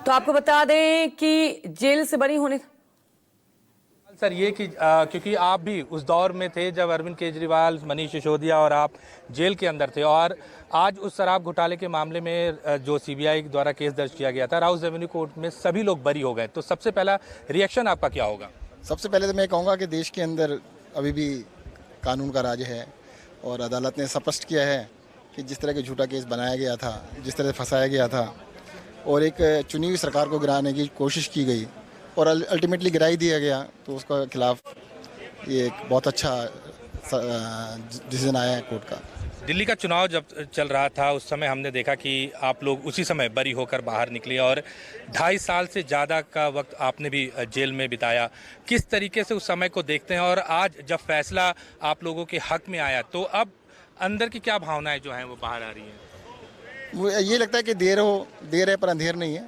तो आपको बता दें कि जेल से बरी होने सर ये कि क्योंकि आप भी उस दौर में थे जब अरविंद केजरीवाल, मनीष सिसोदिया और आप जेल के अंदर थे, और आज उस शराब घोटाले के मामले में जो सीबीआई द्वारा केस दर्ज किया गया था राउस रेवेन्यू कोर्ट में, सभी लोग बरी हो गए। तो सबसे पहला रिएक्शन आपका क्या होगा? सबसे पहले तो मैं कहूँगा कि देश के अंदर अभी भी कानून का राज है और अदालत ने स्पष्ट किया है कि जिस तरह के झूठा केस बनाया गया था, जिस तरह से फंसाया गया था और एक चुनी हुई सरकार को गिराने की कोशिश की गई और अल्टीमेटली गिरा ही दिया गया, तो उसका खिलाफ ये एक बहुत अच्छा डिसीजन आया है कोर्ट का। दिल्ली का चुनाव जब चल रहा था उस समय हमने देखा कि आप लोग उसी समय बरी होकर बाहर निकले और 2.5 साल से ज़्यादा का वक्त आपने भी जेल में बिताया। किस तरीके से उस समय को देखते हैं, और आज जब फैसला आप लोगों के हक में आया तो अब अंदर की क्या भावनाएं जो हैं वो बाहर आ रही हैं? मुझे ये लगता है कि देर है पर अंधेर नहीं है।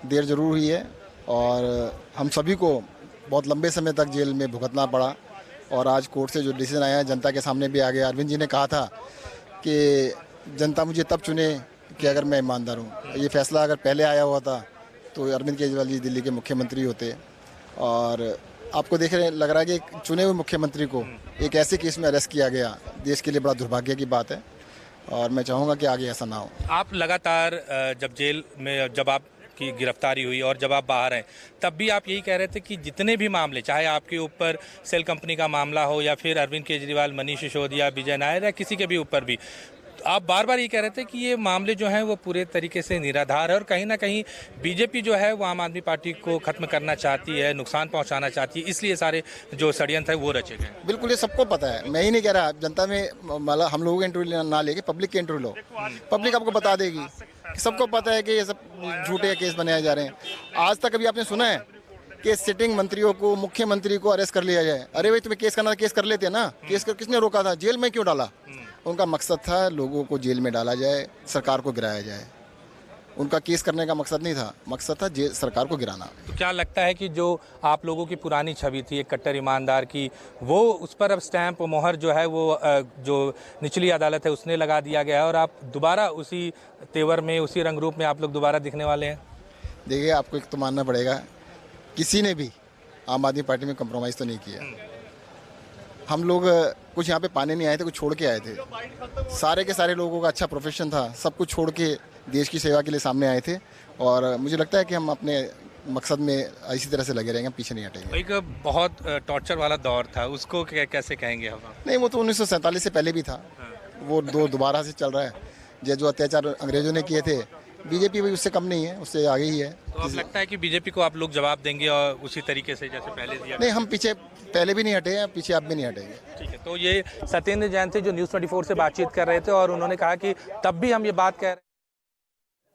देर जरूर हुई है और हम सभी को बहुत लंबे समय तक जेल में भुगतना पड़ा, और आज कोर्ट से जो डिसीजन आया है जनता के सामने भी आ गया। अरविंद जी ने कहा था कि जनता मुझे तब चुने कि अगर मैं ईमानदार हूँ। ये फैसला अगर पहले आया हुआ था तो अरविंद केजरीवाल जी दिल्ली के मुख्यमंत्री होते, और आपको लग रहा है कि एक चुने हुए मुख्यमंत्री को एक ऐसे केस में अरेस्ट किया गया, देश के लिए बड़ा दुर्भाग्य की बात है और मैं चाहूँगा कि आगे ऐसा ना हो। आप लगातार जब जेल में जब आप की गिरफ्तारी हुई और जब आप बाहर आए तब भी आप यही कह रहे थे कि जितने भी मामले, चाहे आपके ऊपर सेल कंपनी का मामला हो या फिर अरविंद केजरीवाल, मनीष सिसोदिया, विजय नायर या किसी के भी ऊपर भी, आप बार बार ये कह रहे थे कि ये मामले जो हैं वो पूरे तरीके से निराधार है और कहीं ना कहीं बीजेपी जो है वो आम आदमी पार्टी को खत्म करना चाहती है, नुकसान पहुंचाना चाहती है, इसलिए सारे जो षड्यंत्र है वो रचे गए। बिल्कुल, ये सबको पता है, मैं ही नहीं कह रहा। जनता में मतलब हम लोगों के इंटरव्यू ना लेके पब्लिक के इंटरव्यू लो, पब्लिक आपको बता देगी। सबको पता है कि ये सब झूठे केस बनाए जा रहे हैं। आज तक कभी आपने सुना है कि सिटिंग मंत्रियों को, मुख्यमंत्री को अरेस्ट कर लिया जाए? अरे भाई तुम्हें केस करना था, केस कर लेते ना। केस किसने रोका था? जेल में क्यों डाला? उनका मकसद था लोगों को जेल में डाला जाए, सरकार को गिराया जाए। उनका केस करने का मकसद नहीं था, मकसद था सरकार को गिराना। तो क्या लगता है कि जो आप लोगों की पुरानी छवि थी एक कट्टर ईमानदार की, वो उस पर अब स्टैंप मोहर जो है वो जो निचली अदालत है उसने लगा दिया गया है और आप दोबारा उसी तेवर में, उसी रंग रूप में आप लोग दोबारा दिखने वाले हैं? देखिए, आपको एक तो मानना पड़ेगा, किसी ने भी आम आदमी पार्टी में कंप्रोमाइज़ तो नहीं किया। हम लोग कुछ यहाँ पे पाने नहीं आए थे, कुछ छोड़ के आए थे। सारे के सारे लोगों का अच्छा प्रोफेशन था, सब कुछ छोड़ के देश की सेवा के लिए सामने आए थे, और मुझे लगता है कि हम अपने मकसद में इसी तरह से लगे रहेंगे, पीछे नहीं हटेंगे। एक बहुत टॉर्चर वाला दौर था, उसको कैसे कहेंगे हम? नहीं, वो तो 1947 से पहले भी था। वो दोबारा से चल रहा है। जो अत्याचार अंग्रेजों ने किए थे, बीजेपी भी उससे कम नहीं है, उससे आगे ही है। तो अब लगता है कि बीजेपी को आप लोग जवाब देंगे और उसी तरीके से जैसे पहले दिया? नहीं, हम पीछे पहले भी नहीं हटे हैं, पीछे अब भी नहीं हटेंगे। ठीक है, तो ये सत्येंद्र जैन थे जो न्यूज़ 24 से बातचीत कर रहे थे और उन्होंने कहा कि तब भी हम ये बात कह रहे हैं।